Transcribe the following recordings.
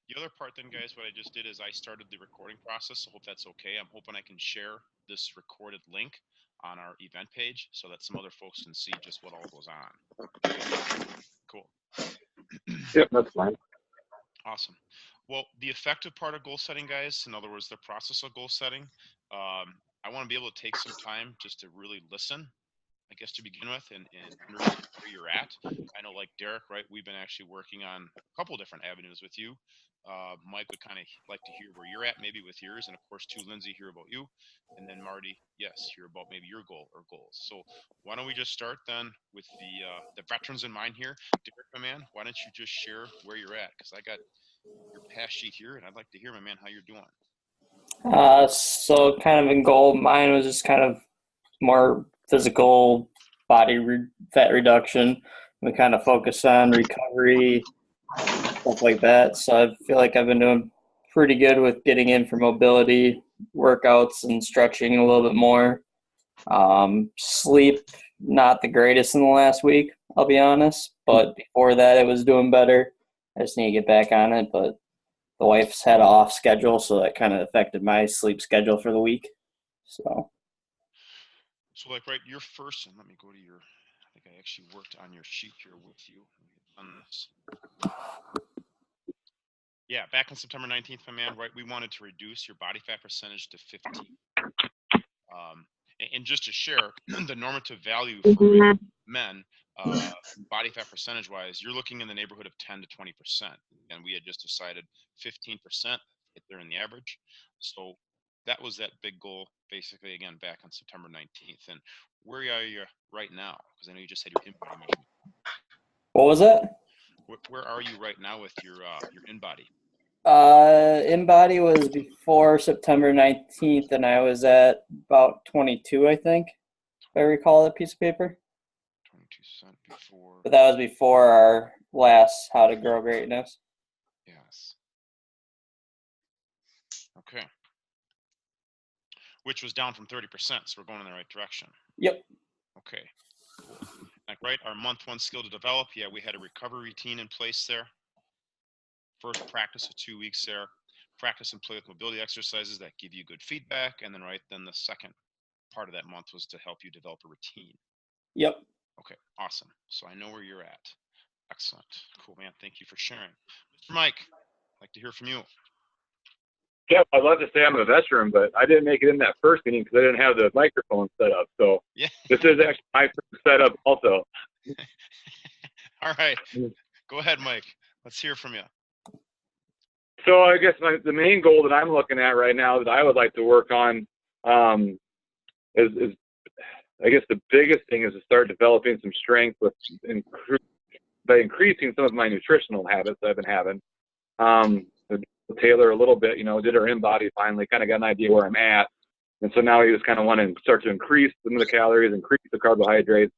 The other part then, guys, what I just did is I started the recording process. So hope that's okay. I'm hoping I can share this recorded link on our event page so that some other folks can see just what all goes on. Cool. Yep, that's fine. Awesome. Well, the effective part of goal setting, guys, in other words, the process of goal setting, I want to be able to take some time just to really listen, I guess, to begin with, and understand where you're at. I know, like Derek, right, we've been actually working on a couple different avenues with you. Mike would kind of like to hear where you're at, maybe with yours, and of course, too, Lindsay, hear about you, and then Marty, yes, hear about maybe your goal or goals. So why don't we just start then with the veterans in mind here, Derek, my man? Why don't you just share where you're at? Because I got your pass sheet here, and I'd like to hear, my man, how you're doing. So kind of in goal, mine was just kind of more physical fat reduction. We kind of focus on recovery, stuff like that. So I feel like I've been doing pretty good with getting in for mobility workouts and stretching a little bit more. Sleep, not the greatest in the last week, I'll be honest. But before that, it was doing better. I just need to get back on it. But the wife's had an off schedule, so that kind of affected my sleep schedule for the week. So like, right, your first, and let me go to your, I think I actually worked on your sheet here with you on this. Yeah, back on September 19th, my man, right, we wanted to reduce your body fat percentage to 15. And just to share, the normative value for men, body fat percentage wise, you're looking in the neighborhood of 10 to 20%. And we had just decided 15% if they're in the average. So that was that big goal, basically, again, back on September 19th. And where are you right now? Because I know you just had your in-body measurement. what was that? Where are you right now with your in-body? In-body was before September 19th, and I was at about 22, I think, if I recall that piece of paper. 22% before. But that was before our last How to Grow Greatness. Yes. Okay. Which was down from 30%, so we're going in the right direction. Yep. Okay. Cool. Like, right, our month one skill to develop, yeah, we had a recovery routine in place there. First practice of 2 weeks there. Practice and play with mobility exercises that give you good feedback. And then, right, then the second part of that month was to help you develop a routine. Yep. Okay, awesome. So I know where you're at. Excellent. Cool, man. Thank you for sharing. Mr. Mike, I'd like to hear from you. Yeah, I'd love to say I'm a veteran, but I didn't make it in that first meeting because I didn't have the microphone set up. So yeah. This is actually my first setup also. All right. Go ahead, Mike. Let's hear from you. So I guess the main goal that I'm looking at right now that I would like to work on is I guess the biggest thing is to start developing some strength by increasing some of my nutritional habits I've been having. Taylor a little bit, did her in-body finally, kind of got an idea where I'm at. And so now you just kind of want to start to increase some of the calories, increase the carbohydrates,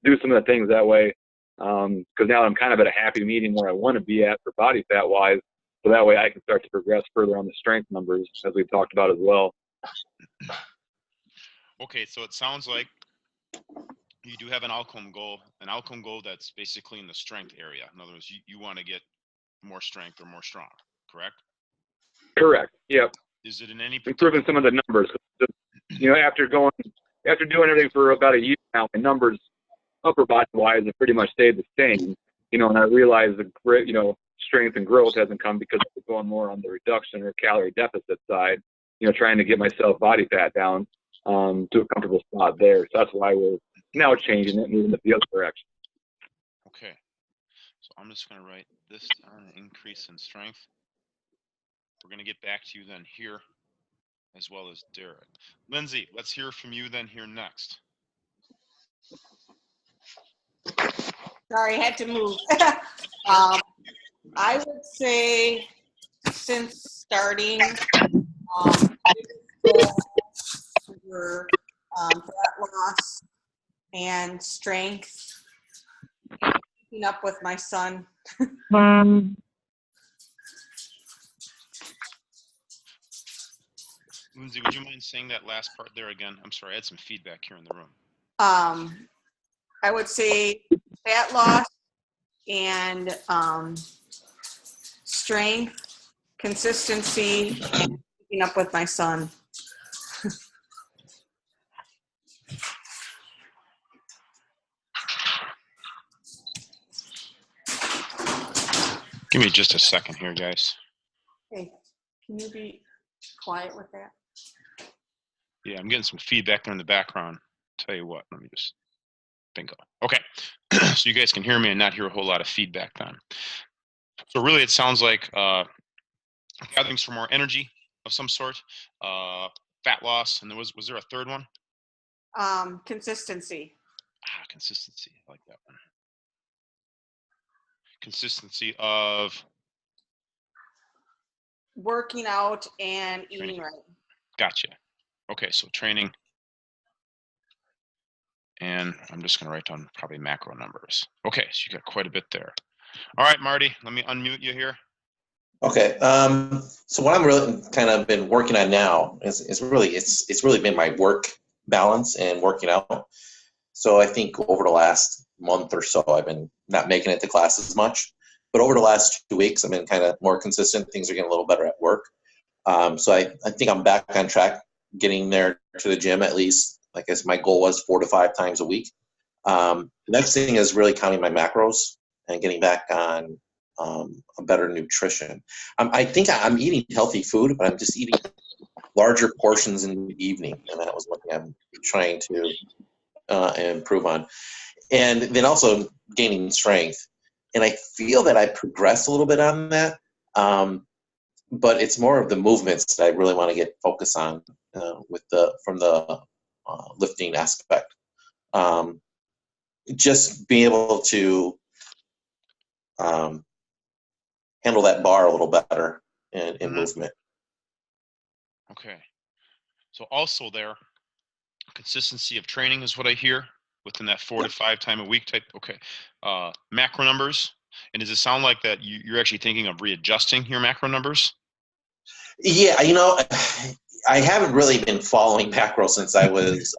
do some of the things that way. Because now I'm kind of at a happy medium where I want to be at for body fat wise. So that way I can start to progress further on the strength numbers as we've talked about as well. Okay, so it sounds like you do have an outcome goal that's basically in the strength area. In other words, you want to get more strength or more strong, correct? Correct. Yep. Is it in any improving some of the numbers? After doing everything for about a year now, my numbers upper body wise have pretty much stayed the same. And I realize the strength and growth hasn't come because I'm going more on the reduction or calorie deficit side. Trying to get myself body fat down to a comfortable spot there. So that's why we're now changing it, moving it the other direction. Okay. So I'm just going to write this down, increase in strength. We're going to get back to you then here, as well as Derek. Lindsay, let's hear from you then here next. Sorry, I had to move. I would say since starting, for fat loss and strength, keeping up with my son. Lindsay, would you mind saying that last part there again? I'm sorry, I had some feedback here in the room. I would say fat loss and strength consistency, and keeping up with my son. Give me just a second here, guys. Hey, can you be quiet with that? Yeah, I'm getting some feedback there in the background. Tell you what, let me just bingo. Okay, so you guys can hear me and not hear a whole lot of feedback then. So really, it sounds like gatherings for more energy of some sort, fat loss, and was there a third one? Consistency. Consistency. I like that one. Consistency of Working out and training. eating right. Gotcha. Okay, so training. And I'm just going to write down probably macro numbers. Okay, so you got quite a bit there. All right, Marty, let me unmute you here. Okay. So what I'm really kind of been working on now is really it's really been my work balance and working out. So I think over the last month or so, I've been not making it to class as much. But over the last 2 weeks, I've been kind of more consistent. Things are getting a little better at work. So I think I'm back on track, getting there to the gym at least. Like I said, my goal was 4 to 5 times a week. The next thing is really counting my macros and getting back on a better nutrition. I think I'm eating healthy food, but I'm just eating larger portions in the evening, and that was one thing I'm trying to improve on. And then also gaining strength. And I feel that I progressed a little bit on that, but it's more of the movements that I really want to get focused on from the lifting aspect. Just being able to handle that bar a little better in movement. Okay. So also there, consistency of training is what I hear within that 4 to 5 time a week type. Okay. Macro numbers. And does it sound like that you're actually thinking of readjusting your macro numbers? Yeah, I haven't really been following macro since I was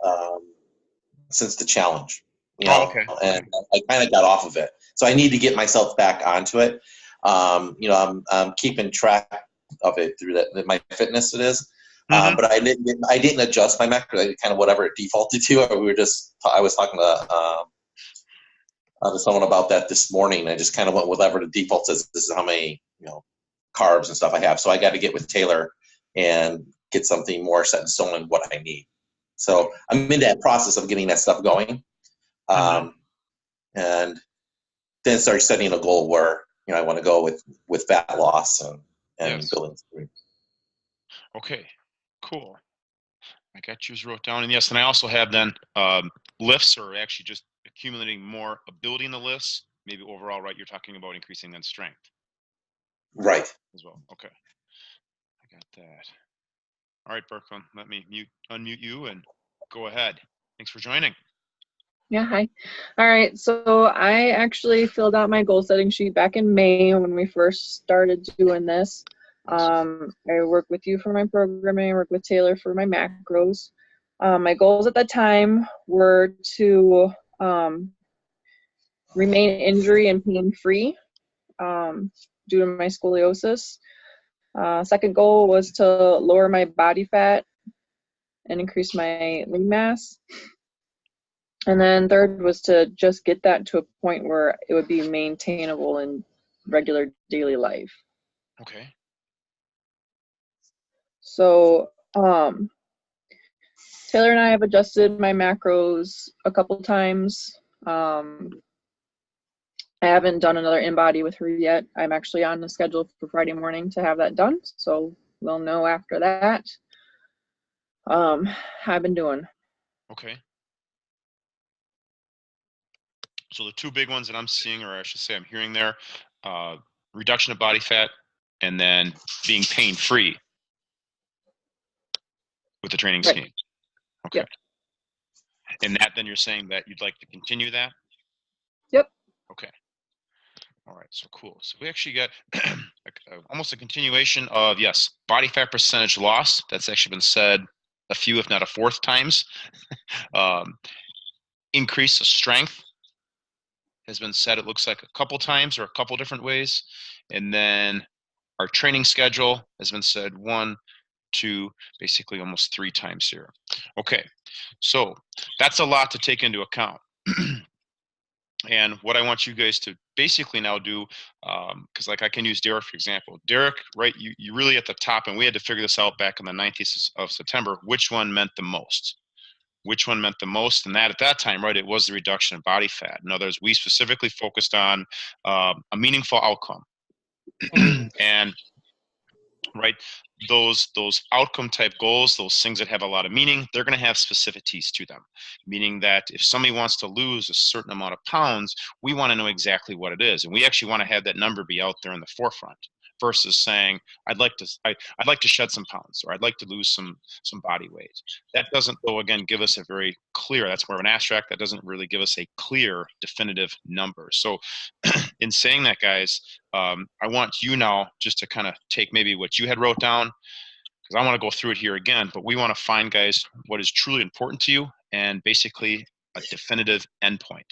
since the challenge. Okay. And I kind of got off of it. So I need to get myself back onto it. I'm keeping track of it through my fitness it is. But I didn't adjust my macro. I kind of whatever it defaulted to. I was talking to someone about that this morning. I just kind of went with whatever the default says. This is how many carbs and stuff I have. So I got to get with Taylor and get something more set in stone in what I need. So I'm in that process of getting that stuff going, and then start setting a goal where I want to go with fat loss and Yes. building. Okay, cool. I got yours wrote down. And yes, and I also have then lifts, or actually just accumulating more ability in the lifts. Maybe overall, right, you're talking about increasing then strength. Right. As well. Okay. I got that. All right, Brooklyn, let me unmute you and go ahead. Thanks for joining. Yeah, hi. All right, so I actually filled out my goal setting sheet back in May when we first started doing this. I work with you for my programming, I work with Taylor for my macros. My goals at that time were to remain injury and pain-free due to my scoliosis. Second goal was to lower my body fat and increase my lean mass. And then third was to just get that to a point where it would be maintainable in regular daily life. Okay. So Taylor and I have adjusted my macros a couple times. I haven't done another in-body with her yet. I'm actually on the schedule for Friday morning to have that done, so we'll know after that. How I've been doing. Okay. So the two big ones that I'm seeing, or I should say I'm hearing there, reduction of body fat and then being pain-free with the training Right. scheme. Okay. Yep. And that then you're saying that you'd like to continue that? Yep. Okay. All right, so cool. So we actually got almost a continuation of, yes, body fat percentage loss. That's actually been said a few, if not a fourth times. Increase of strength has been said, it looks like a couple times or a couple different ways. And then our training schedule has been said 1, 2, basically almost 3 times here. Okay, so that's a lot to take into account. And what I want you guys to basically now do, because like I can use Derek for example. Derek, right, you really at the top, and we had to figure this out back on the 19th of September, which one meant the most. Which one meant the most, and that at that time, right, it was the reduction of body fat. In other words, we specifically focused on a meaningful outcome. And right, those outcome type goals, those things that have a lot of meaning, they're going to have specificities to them, meaning that if somebody wants to lose a certain amount of pounds, we want to know exactly what it is, and we actually want to have that number be out there in the forefront versus saying I'd like to shed some pounds, or I'd like to lose some body weight. That doesn't, though, again, give us a very clear, that's more of an abstract, that doesn't really give us a clear definitive number. So in saying that, guys, I want you now just to kind of take maybe what you had wrote down, because I want to go through it here again, but we want to find, guys, what is truly important to you and basically a definitive endpoint.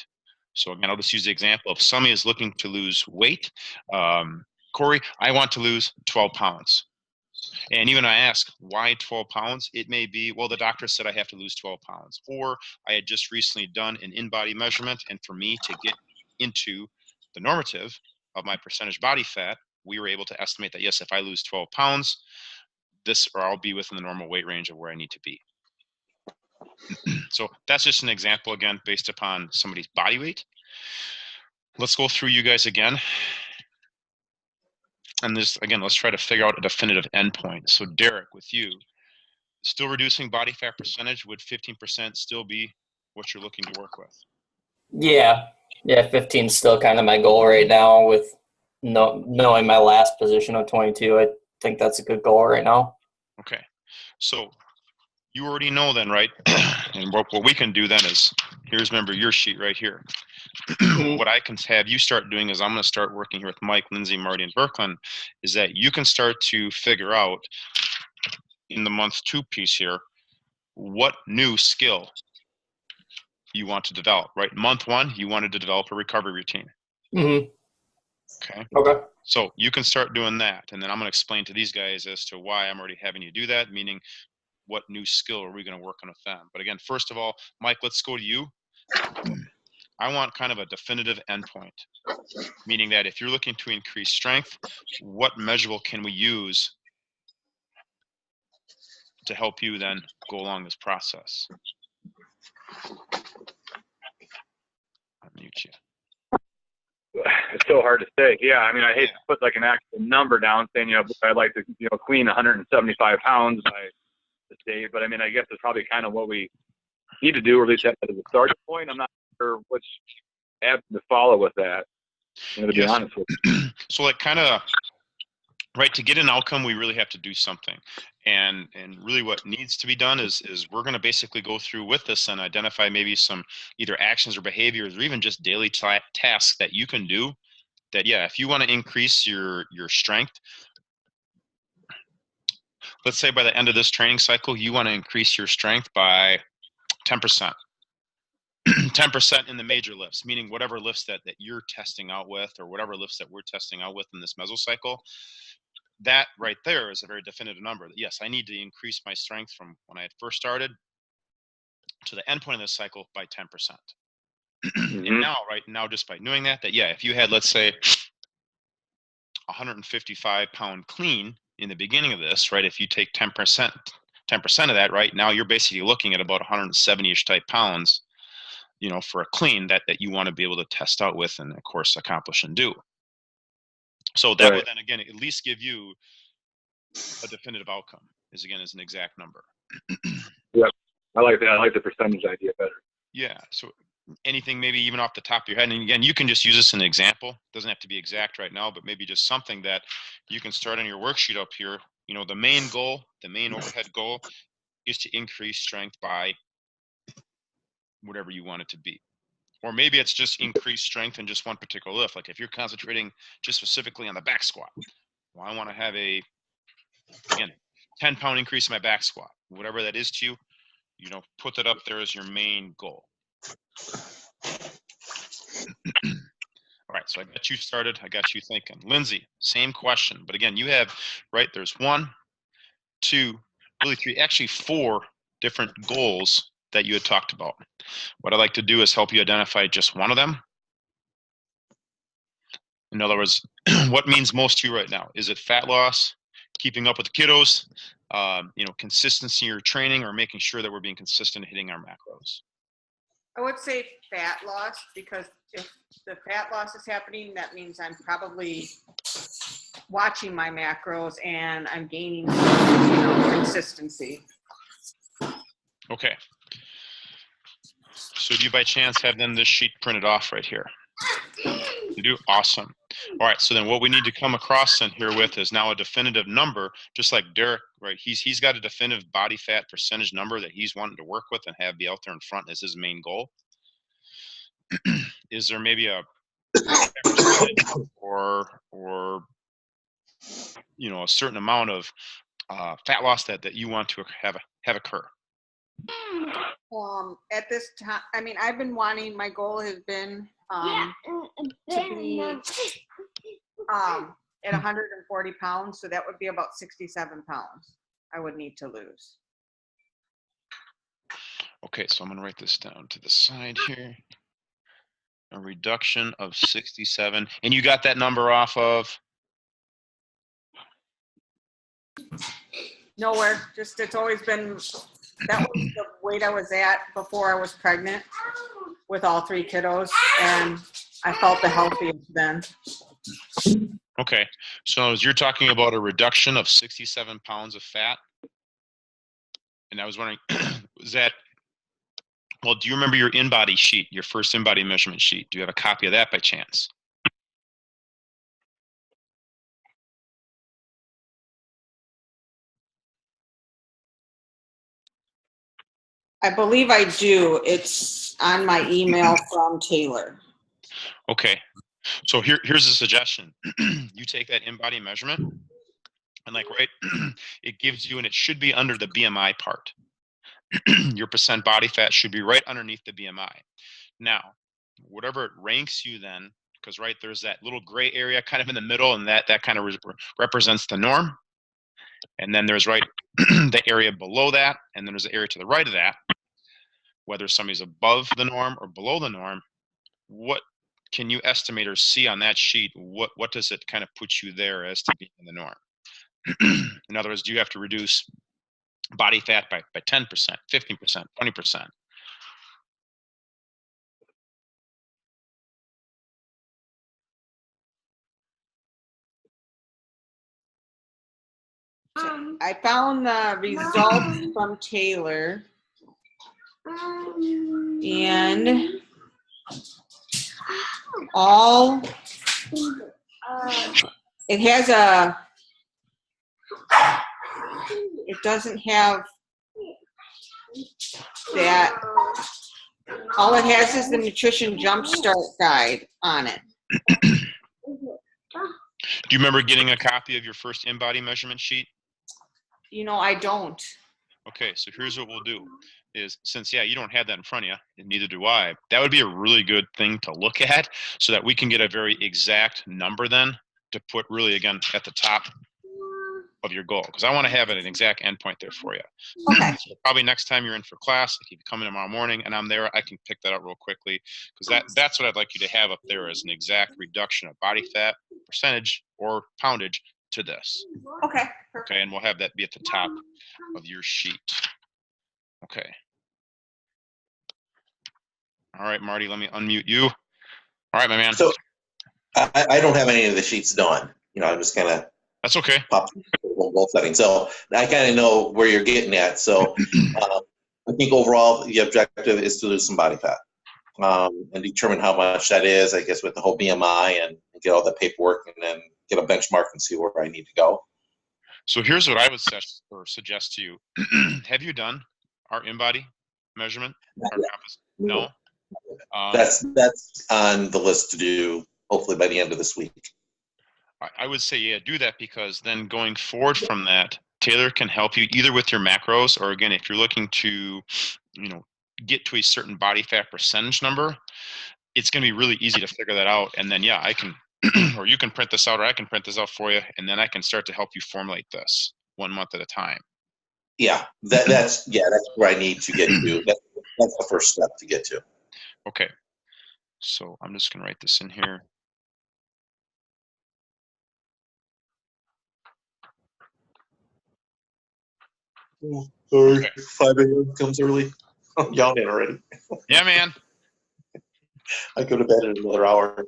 So again, I'll just use the example of somebody is looking to lose weight. Corey, I want to lose 12 pounds. And even I ask, why 12 pounds? It may be, well, the doctor said I have to lose 12 pounds. Or I had just recently done an in-body measurement, and for me to get into the normative of my percentage body fat, we were able to estimate that, yes, if I lose 12 pounds, or I'll be within the normal weight range of where I need to be. So that's just an example, again, based upon somebody's body weight. Let's go through you guys again. And this, again, let's try to figure out a definitive endpoint. So Derek, with you, still reducing body fat percentage, would 15% still be what you're looking to work with? Yeah, 15 is still kind of my goal right now. With knowing my last position of 22, I think that's a good goal right now. Okay, so you already know then, right? And what we can do then is, remember your sheet right here. What I can have you start doing is I'm going to start working here with Mike, Lindsay, Marty, and Birkeland, is that you can start to figure out in the month 2 piece here, what new skill you want to develop, right? Month 1, you wanted to develop a recovery routine. Okay. Okay. So you can start doing that. And then I'm going to explain to these guys as to why I'm already having you do that, meaning what new skill are we going to work on with them? But again, first of all, Mike, let's go to you. I want kind of a definitive endpoint, meaning that if you're looking to increase strength, what measurable can we use to help you then go along this process? I'll mute you. It's so hard to say. Yeah, I mean, I hate to put like an actual number down saying, I'd like to, clean 175 pounds by this date. But I mean, I guess it's probably kind of what we need to do, or at least that as a starting point. I'm not sure which app to follow with that, to be honest with you. So like kind of, right, to get an outcome, we really have to do something. And really what needs to be done is we're going to basically go through with this and identify maybe some either actions or behaviors or even just daily tasks that you can do that, yeah, if you want to increase your strength, let's say by the end of this training cycle, you want to increase your strength by 10%. 10% in the major lifts, meaning whatever lifts that you're testing out with, or whatever lifts that we're testing out with in this mesocycle. That right there is a very definitive number. That yes, I need to increase my strength from when I had first started to the end point of this cycle by 10%. And now, right now, just by doing that, yeah, if you had, let's say, 155-pound clean in the beginning of this, right, if you take 10% of that, right, now you're basically looking at about 170-ish type pounds, for a clean that you want to be able to test out with and, of course, accomplish and do. So that would then, again, at least give you a definitive outcome, is an exact number. Yep. I like that. I like the percentage idea better. Yeah. So anything maybe even off the top of your head, and again, you can just use this as an example. It doesn't have to be exact right now, but maybe just something that you can start on your worksheet up here. The main goal, the main overhead goal is to increase strength by whatever you want it to be. Or maybe it's just increased strength in just one particular lift. Like if you're concentrating just specifically on the back squat, well, I want to have a, again, 10-pound increase in my back squat. Whatever that is to you, put that up there as your main goal. All right, so I got you started. I got you thinking. Lindsay, same question. But again, you have, right, there's 1, 2, really 3, actually 4 different goals that you had talked about. What I'd like to do is help you identify just one of them. In other words, what means most to you right now? Is it fat loss, keeping up with the kiddos, consistency in your training, or making sure that we're being consistent hitting our macros? I would say fat loss, because if the fat loss is happening, that means I'm probably watching my macros and I'm gaining consistency. Okay. So do you by chance have then this sheet printed off right here? You do? Awesome. All right, so then what we need to come across in here with is now a definitive number, just like Derek, right? He's got a definitive body fat percentage number that he's wanting to work with and have be out there in front as his main goal. Is there maybe a or a certain amount of fat loss that you want to have occur? At this time, I mean, I've been wanting, my goal has been to be at 140 pounds, so that would be about 67 pounds I would need to lose. Okay, so I'm going to write this down to the side here. A reduction of 67. And you got that number off of? Nowhere. Just, it's always been, that was the weight I was at before I was pregnant with all 3 kiddos, and I felt the healthiest then. Okay, so you're talking about a reduction of 67 pounds of fat? And I was wondering, was that, well, do you remember your in-body sheet, your first in-body measurement sheet? Do you have a copy of that by chance? I believe I do. It's on my email from Taylor. Okay, so here's a suggestion. You take that in-body measurement, and it gives you, and it should be under the BMI part. Your percent body fat should be right underneath the BMI. Now, whatever it ranks you then, because there's that little gray area kind of in the middle, and that kind of represents the norm. And then there's the area below that, and then there's the area to the right of that. Whether somebody's above the norm or below the norm, what can you estimate or see on that sheet? What does it kind of put you there as to being in the norm? In other words, do you have to reduce body fat by 10%, 15%, 20%? I found the results from Taylor, and it has it doesn't have that. All it has is the Nutrition Jumpstart Guide on it. Do you remember getting a copy of your first in-body measurement sheet? I don't. Okay, so here's what we'll do is, since, you don't have that in front of you, and neither do I, that would be a really good thing to look at so that we can get a very exact number then to put really, again, at the top of your goal. Because I want to have an exact endpoint there for you. Okay. So probably next time you're in for class, if you come in tomorrow morning and I'm there, I can pick that up real quickly, because that's what I'd like you to have up there as an exact reduction of body fat percentage or poundage to this. Okay. Perfect. Okay, and we'll have that be at the top of your sheet. Okay. All right, Marty, let me unmute you. All right, my man. So I don't have any of the sheets done. I'm just kind of That's okay. pop goal setting. So I kind of know where you're getting at. So I think overall the objective is to lose some body fat and determine how much that is, I guess, with the whole BMI and get all the paperwork and then get a benchmark and see where I need to go. So here's what I would suggest to you. Have you done our in-body measurement? No? That's on the list to do, hopefully by the end of this week. I would say, do that, because then going forward from that, Taylor can help you either with your macros, or again, if you're looking to, get to a certain body fat percentage number, it's going to be really easy to figure that out. And then, yeah, I can, or you can print this out, or I can print this out for you. And then I can start to help you formulate this 1 month at a time. Yeah, that's where I need to get to. That's the first step to get to. Okay. So I'm just going to write this in here. Sorry, Okay. 5 a.m. comes early. I'm yawning already. Yeah, man. I go to bed in another hour.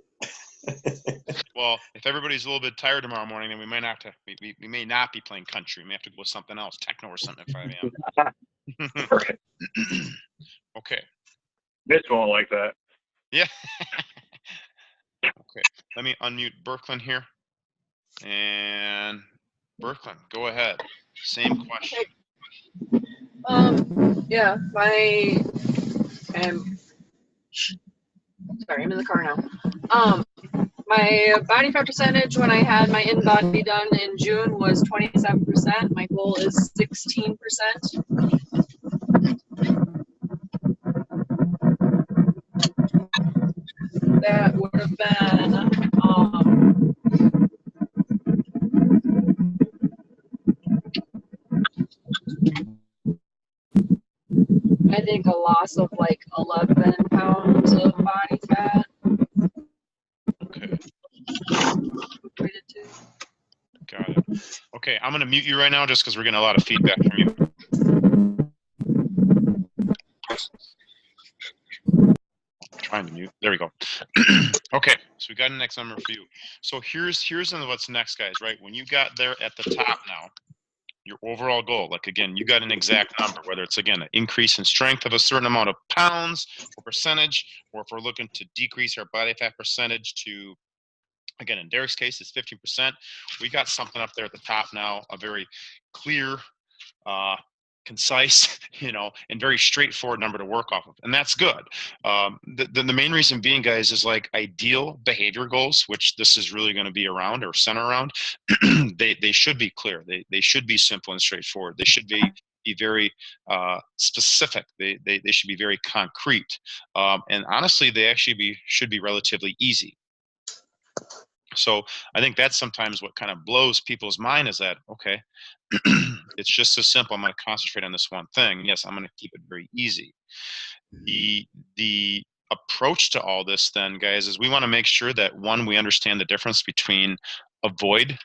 Well, if everybody's a little bit tired tomorrow morning, then we may not have to, we may not be playing country. We may have to go with something else, techno or something at 5 a.m. Right. Okay. Mitch won't like that. Yeah. Okay. Let me unmute Berklin here. And Berklin, go ahead. Same question. Yeah, sorry, I'm in the car now. My body fat percentage when I had my in-body done in June was 27%. My goal is 16%. That would have been, I think a loss of like 11 pounds of body fat. Okay. Equated to. Got it. Okay, I'm going to mute you right now just because we're getting a lot of feedback from you. Trying to mute. There we go. Okay, so we got a next number for you. So here's what's next, guys, right? When you got there at the top now, your overall goal, like again, you got an exact number, whether it's again an increase in strength of a certain amount of pounds or percentage, or if we're looking to decrease our body fat percentage to, again, in Derek's case, it's 15%. We got something up there at the top now, a very clear, concise, and very straightforward number to work off of, and that's good. The main reason being, guys, is like ideal behavior goals, which this is really going to be around or center around. they should be clear. They should be simple and straightforward. They should be very specific. They should be very concrete, and honestly, they actually should be relatively easy. So I think that's sometimes what kind of blows people's mind, is that, okay, it's just so simple. I'm going to concentrate on this one thing. Yes, I'm going to keep it very easy. The approach to all this then, guys, is we want to make sure that, one, we understand the difference between avoid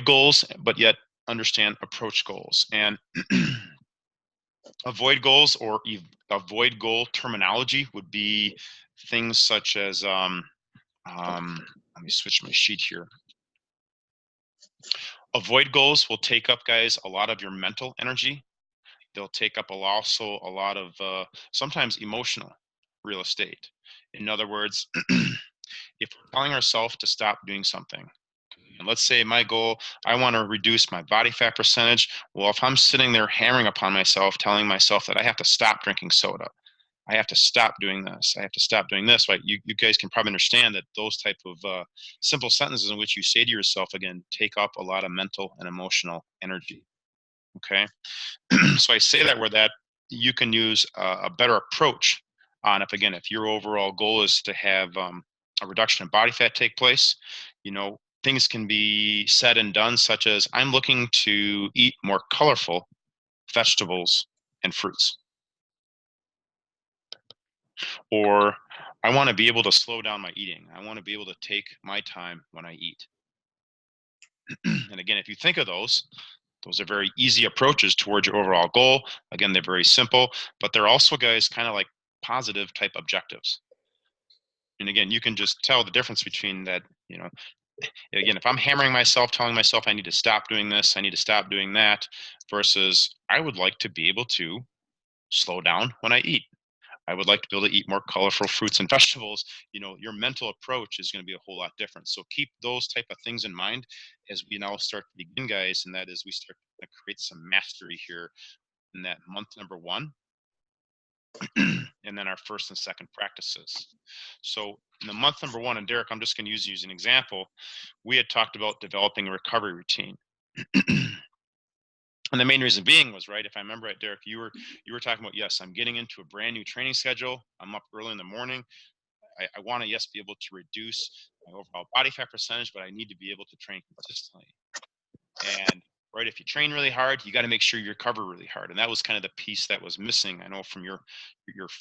goals, but yet understand approach goals. And avoid goals or avoid goal terminology would be things such as, let me switch my sheet here. Avoid goals will take up, guys, a lot of your mental energy. They'll take up also a lot of sometimes emotional real estate. In other words, if we're telling ourselves to stop doing something, and let's say my goal, I want to reduce my body fat percentage. Well, if I'm sitting there hammering upon myself, telling myself that I have to stop drinking soda, I have to stop doing this, I have to stop doing this, right? You guys can probably understand that those type of simple sentences in which you say to yourself, again, take up a lot of mental and emotional energy. Okay. So I say that where that you can use a better approach on, if your overall goal is to have a reduction in body fat take place, things can be said and done, such as, I'm looking to eat more colorful vegetables and fruits. Or I want to be able to slow down my eating. I want to be able to take my time when I eat. And again, if you think of those are very easy approaches towards your overall goal. Again, they're very simple, but they're also, guys, kind of like positive type objectives. And again, you can just tell the difference between that, again, if I'm hammering myself, telling myself I need to stop doing this, I need to stop doing that, versus I would like to be able to slow down when I eat. I would like to be able to eat more colorful fruits and vegetables. Your mental approach is going to be a whole lot different. So keep those type of things in mind as we now start to begin, guys, and that is we start to create some mastery here in that month number 1, and then our first and second practices. So in the month number 1, and Derek, I'm just going to use you as an example, we had talked about developing a recovery routine. And the main reason being was, right, if I remember right, Derek, you were talking about, yes, I'm getting into a brand new training schedule. I'm up early in the morning. I want to, yes, be able to reduce my overall body fat percentage, but I need to be able to train consistently. And right, if you train really hard, you got to make sure you recover really hard. And that was kind of the piece that was missing, I know, from your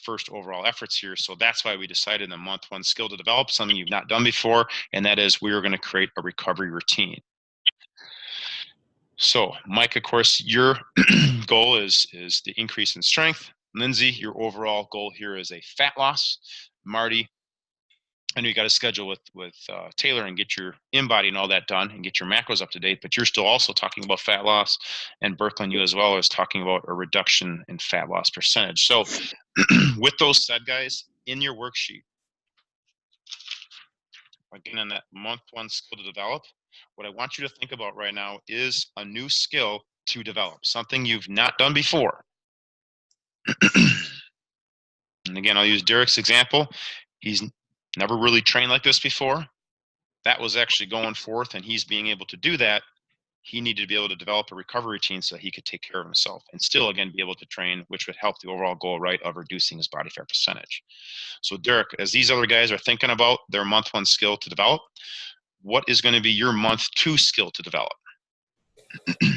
first overall efforts here. So that's why we decided in the month one skill to develop something you've not done before, and that is we were going to create a recovery routine. So, Mike, of course, your goal is the increase in strength. Lindsay, your overall goal here is a fat loss. Marty, I know you got to schedule with Taylor and get your in-body and all that done and get your macros up to date, but you're still also talking about fat loss. And Berkland, you as well, is talking about a reduction in fat loss percentage. So, with those said, guys, in your worksheet, again, in that month one skill to develop, what I want you to think about right now is a new skill to develop, something you've not done before. And again, I'll use Derek's example. He's never really trained like this before. That was actually going forth, and he's being able to do that. He needed to be able to develop a recovery routine so that he could take care of himself and still, again, be able to train, which would help the overall goal, right, of reducing his body fat percentage. So, Derek, as these other guys are thinking about their month one skill to develop, what is going to be your month two skill to develop?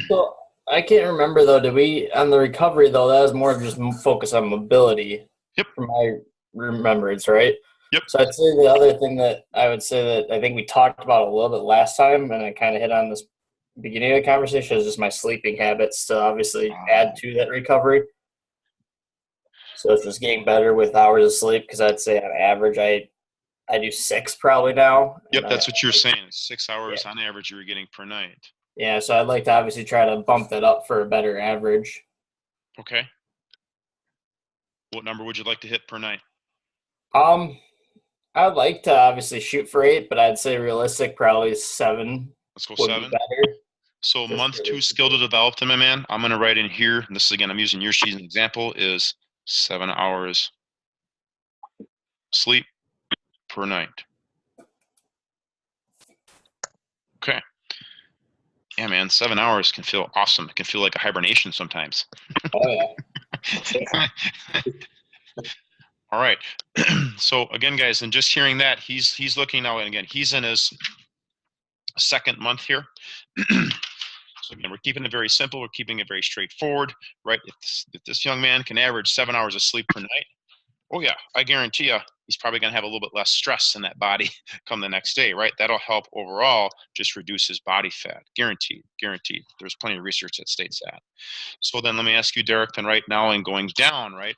So I can't remember though. Did we on the recovery though? That was more of just focus on mobility. Yep. From my remembrance, right? Yep. So I'd say the other thing that I would say that I think we talked about a little bit last time, and I kind of hit on this beginning of the conversation, is just my sleeping habits to obviously add to that recovery. So it's just getting better with hours of sleep, because I'd say on average I do 6 probably now. Yep, that's what you're saying. 6 hours Yeah. on average you were getting per night. Yeah, so I'd like to obviously try to bump that up for a better average. Okay. What number would you like to hit per night? I'd like to obviously shoot for 8, but I'd say realistic probably 7. Let's go would 7. be better. So Just month 2 realistically. skill to develop them, my man. I'm going to write in here, and this is, again, I'm using your sheet as an example, is 7 hours sleep per night. Okay. Yeah, man, 7 hours can feel awesome. It can feel like a hibernation sometimes. Oh, yeah. All right. So again, guys, and just hearing that, he's looking now, and again, he's in his second month here. So again, we're keeping it very simple. We're keeping it very straightforward, right? If this young man can average 7 hours of sleep per night, oh yeah, I guarantee you, he's probably going to have a little bit less stress in that body come the next day, right? That'll help overall just reduce his body fat. Guaranteed, guaranteed. There's plenty of research that states that. So then let me ask you, Derek, then right now and going down, right?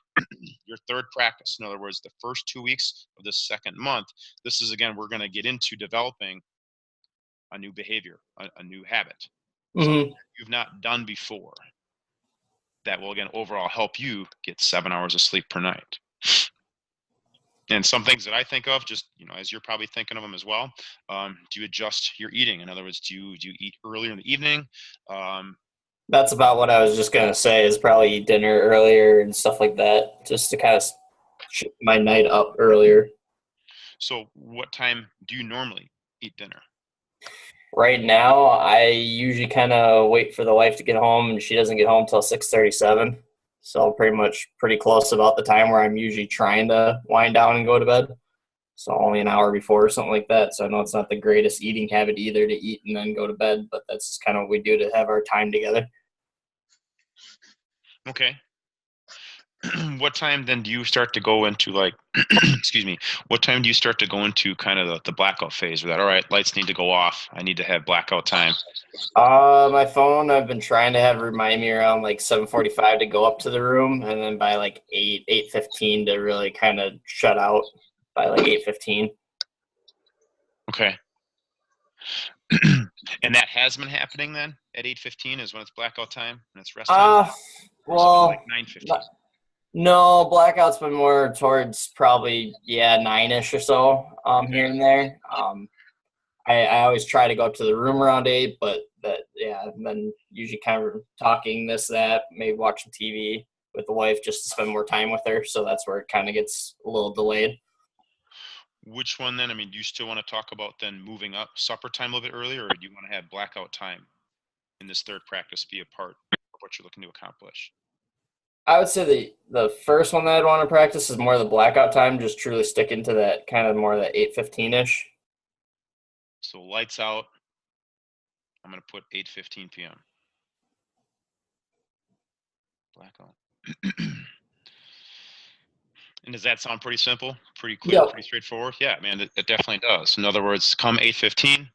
Your third practice, in other words, the first 2 weeks of this second month, this is, again, we're going to get into developing a new behavior, a new habit. Mm-hmm. You've not done before. That will, again, overall help you get 7 hours of sleep per night. And some things that I think of, just, as you're probably thinking of them as well, do you adjust your eating? In other words, do you eat earlier in the evening? That's about what I was just going to say, is probably eat dinner earlier and stuff like that, just to kind of shoot my night up earlier. So what time do you normally eat dinner? Right now, I usually kind of wait for the wife to get home, and she doesn't get home till 6:37. So pretty close about the time where I'm usually trying to wind down and go to bed. So only an hour before or something like that. So I know it's not the greatest eating habit either, to eat and then go to bed, but that's just kind of what we do to have our time together. Okay. What time then do you start to go into, like, excuse me, what time do you start to go into kind of the blackout phase, where that, all right, lights need to go off, I need to have blackout time? My phone, I've been trying to have remind me around like 7:45 to go up to the room, and then by like 8:15 to really kind of shut out by like 8:15. Okay. And that has been happening then at 8:15 is when it's blackout time and it's rest time? Well, like 9:15. No, blackout's been more towards probably 9-ish or so, here and there. I always try to go up to the room around 8, but and then usually kind of talking this, that, maybe watching TV with the wife just to spend more time with her. So that's where it kind of gets a little delayed. Which one then? I mean, do you still want to talk about then moving up supper time a little bit earlier, or do you want to have blackout time in this third practice be a part of what what you're looking to accomplish? I would say the first one that I'd want to practice is more the blackout time, just truly sticking to that kind of more that 8:15-ish. So lights out. I'm going to put 8:15 p.m. Blackout. And does that sound pretty simple, pretty clear, Yep. pretty straightforward? Yeah, man, it definitely does. In other words, come 8:15,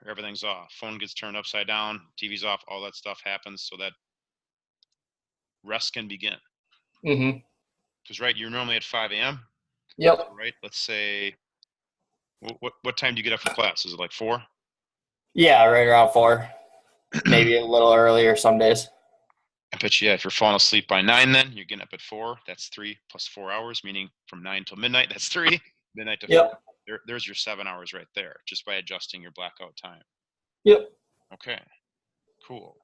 everything's off. Phone gets turned upside down, TV's off, all that stuff happens so that rest can begin. Mm-hmm. Because, right, you're normally at 5 a.m., Yep. right? Let's say, what time do you get up for class? Is it like 4? Yeah, right around 4. Maybe a little earlier some days. I bet you, yeah, if you're falling asleep by 9, then you're getting up at 4. That's 3 plus 4 hours, meaning from 9 till midnight, that's 3. Midnight to 4. Yep. There's your 7 hours right there, just by adjusting your blackout time. Yep. Okay, cool.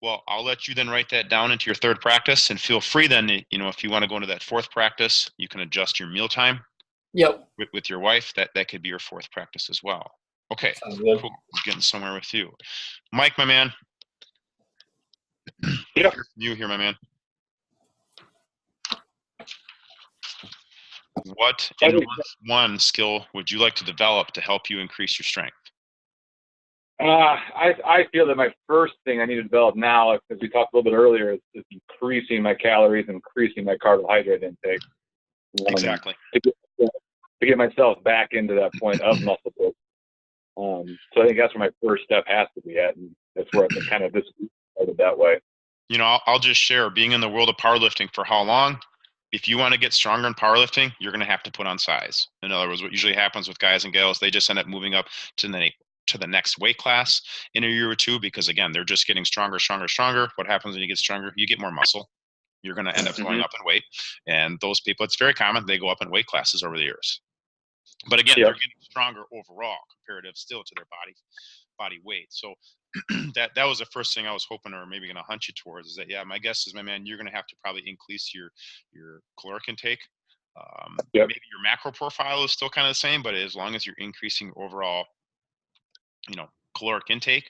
Well, I'll let you then write that down into your third practice, and feel free then, if you want to go into that fourth practice, you can adjust your meal time Yep. with your wife. That could be your fourth practice as well. Okay, Sounds good. cool. I'm getting somewhere with you. Mike, my man. Yep. You here, my man. What in month 1 skill would you like to develop to help you increase your strength? I feel that my first thing I need to develop now, as we talked a little bit earlier, is increasing my calories, increasing my carbohydrate intake. Exactly. To get myself back into that point of muscle build. So I think that's where my first step has to be at, and that's where I've been kind of started that way. I'll just share, being in the world of powerlifting for how long, if you want to get stronger in powerlifting, you're going to have to put on size. In other words, what usually happens with guys and gals, they just end up moving up to the next weight class in a year or two, because again, they're just getting stronger. What happens when you get stronger? You get more muscle. You're going to end up going up in weight. And those people, it's very common, they go up in weight classes over the years. But again, they're getting stronger overall comparative still to their body weight. So that was the first thing I was hoping, or maybe going to hunt you towards, is that, yeah, my guess is, my man, you're going to have to probably increase your caloric intake. Maybe your macro profile is still kind of the same, but as long as you're increasing your overall, caloric intake,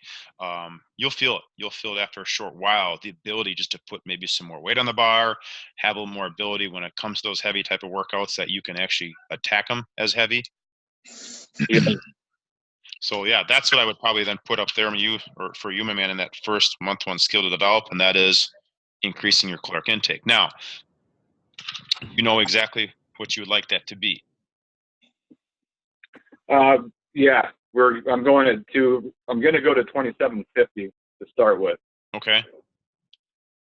you'll feel it. You'll feel it after a short while, the ability just to put maybe some more weight on the bar, have a little more ability when it comes to those heavy type of workouts, that you can actually attack them as heavy. So yeah, that's what I would probably then put up there for you, my man, in that first month 1 skill to develop, and that is increasing your caloric intake. Now, you know exactly what you would like that to be. Yeah, I'm going to go to 2750 to start with. Okay.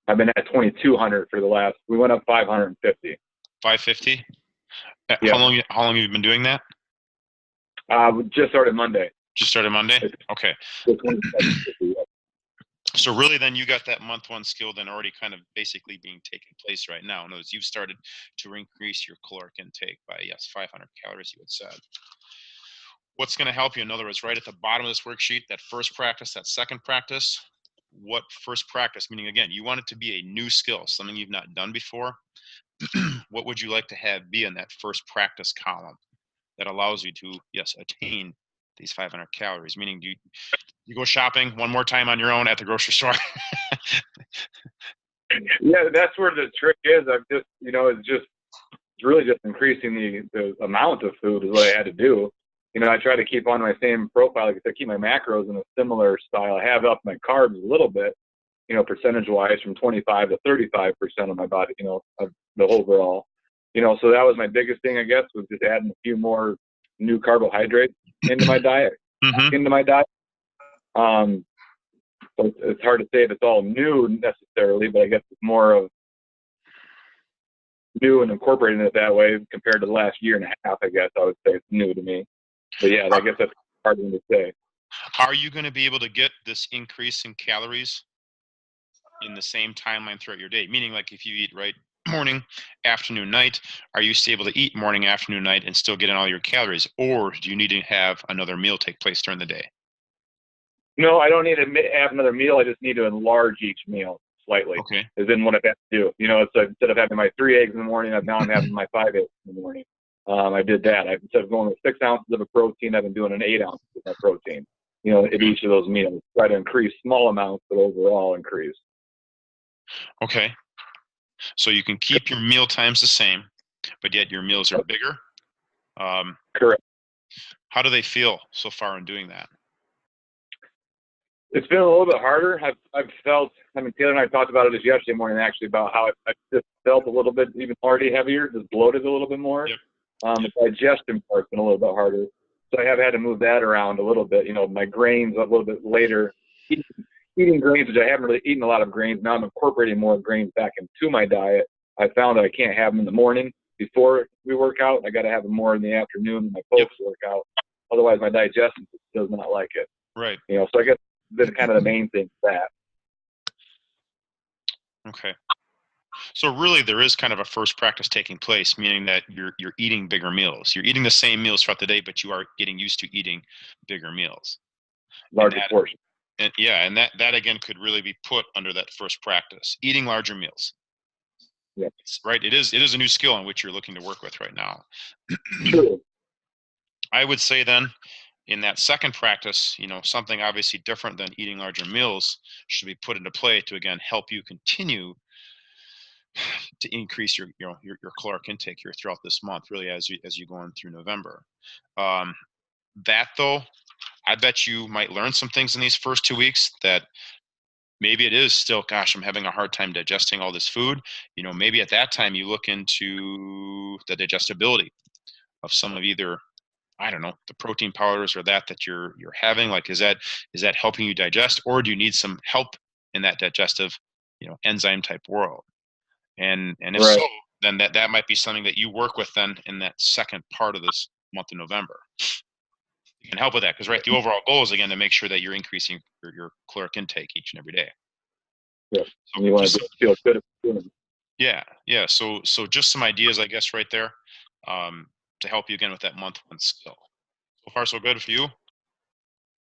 I've been at 2200 for the last. We went up 550. 550. Yeah. How long have you been doing that? We just started Monday. Just started Monday. Okay. So really, then you got that month 1 skill then already kind of basically being taken place right now. In other words, you've started to increase your caloric intake by 500 calories. You had said. What's going to help you? In other words, right at the bottom of this worksheet, that first practice, that second practice. What first practice? Meaning, again, you want it to be a new skill, something you've not done before. What would you like to have be in that first practice column that allows you to, attain these 500 calories? Meaning, you go shopping one more time on your own at the grocery store? Yeah, that's where the trick is. I've just, it's really just increasing the amount of food is what I had to do. I try to keep on my same profile. Like I said, keep my macros in a similar style. I have up my carbs a little bit, percentage-wise, from 25 to 35% of my body, of the overall. So that was my biggest thing, I guess, was just adding a few more new carbohydrates into my diet. So it's hard to say if it's all new necessarily, but I guess it's more of new and incorporating it that way compared to the last year and a half. I guess I would say it's new to me. But yeah, I guess that's a hard thing to say. Are you going to be able to get this increase in calories in the same timeline throughout your day? Meaning, like, if you eat right morning, afternoon, night, are you still able to eat morning, afternoon, night and still get in all your calories? Or do you need to have another meal take place during the day? No, I don't need to have another meal. I just need to enlarge each meal slightly. Okay. Is then what I've had to do. It's instead of having my 3 eggs in the morning, I'm having my 5 eggs in the morning. I did that. Instead of going with 6 ounces of a protein, I've been doing an 8 ounces of my protein. At each of those meals, try to increase small amounts, but overall increase. Okay. So you can keep your meal times the same, but yet your meals are bigger. Correct. How do they feel so far in doing that? It's been a little bit harder. I've felt, I mean, Taylor and I talked about it just yesterday morning, actually, about how I just felt a little bit even already heavier, just bloated a little bit more. Yep. The digestion part's been a little bit harder. So I have had to move that around a little bit. You know, my grains a little bit later. Eating grains, which I haven't really eaten a lot of grains. Now I'm incorporating more grains back into my diet. I found that I can't have them in the morning before we work out. I got to have them more in the afternoon when my post workout. Otherwise, my digestion does not like it. Right. You know, so I guess that's kind of the main thing for that. Okay. So really, there is kind of a first practice taking place, meaning that you're eating bigger meals. You're eating the same meals throughout the day, but you are getting used to eating bigger meals. Larger portion. And yeah, and that again could really be put under that first practice, eating larger meals. Yeah. Right. It is a new skill on which you're looking to work with right now. True. I would say then, in that second practice, you know, something obviously different than eating larger meals should be put into play to again help you continue to increase your caloric intake here throughout this month, really as you go on through November. That though, I bet you might learn some things in these first 2 weeks that maybe it is still, gosh, I'm having a hard time digesting all this food. You know, maybe at that time you look into the digestibility of some of either, I don't know, the protein powders or that you're having. Like, is that helping you digest, or do you need some help in that digestive, you know, enzyme type world? And if Right. so, then that might be something that you work with then in that second part of this month of November. You can help with that because, right, the overall goal is again to make sure that you're increasing your caloric intake each and every day. Yeah. So You want to feel good. yeah. So just some ideas, I guess, right there, to help you again with that month one skill. So far, so good for you.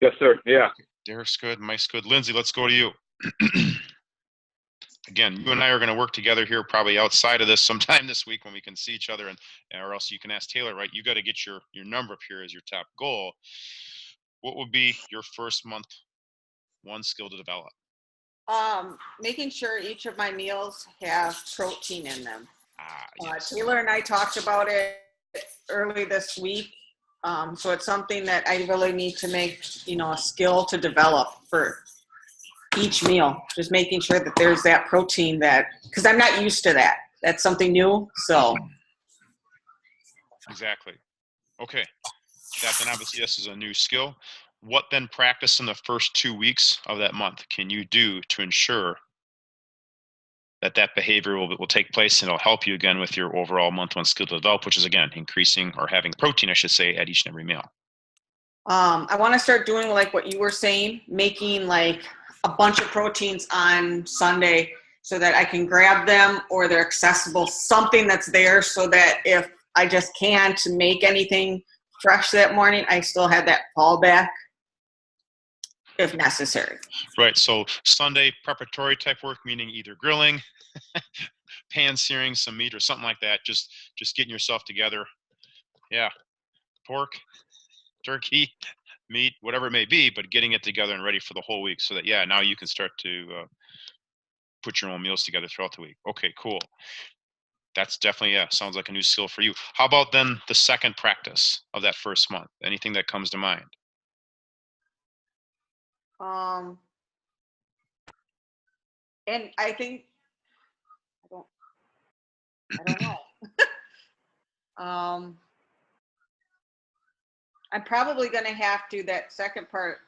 Yes, sir. Yeah. Derek's good, Mike's good. Lindsay, let's go to you. Again, you and I are going to work together here, probably outside of this sometime this week when we can see each other, and or else you can ask Taylor. Right, you got to get your number up here as your top goal. What would be your first month one skill to develop? Making sure each of my meals have protein in them. Yes. Taylor and I talked about it early this week. So it's something that I really need to make, you know, a skill to develop for each meal. Just making sure that there's that protein because I'm not used to that. That's something new. So. Exactly. Okay. That then obviously this is a new skill. What then practice in the first 2 weeks of that month can you do to ensure that behavior will take place, and it'll help you again with your overall month one skill to develop, which is again increasing or having protein, I should say, at each and every meal? I want to start doing like what you were saying, making like a bunch of proteins on Sunday so that I can grab them or they're accessible, something that's there so that if I just can't make anything fresh that morning, I still have that fallback if necessary. Right. So Sunday preparatory type work, meaning either grilling, pan searing some meat or something like that. Just getting yourself together. Yeah. Pork, turkey, meat, whatever it may be, but getting it together and ready for the whole week so that, yeah, now you can start to put your own meals together throughout the week. Okay, cool. That's definitely, yeah, sounds like a new skill for you. How about then the second practice of that first month? Anything that comes to mind? And I think, I don't know. I'm probably going to have to, that second part,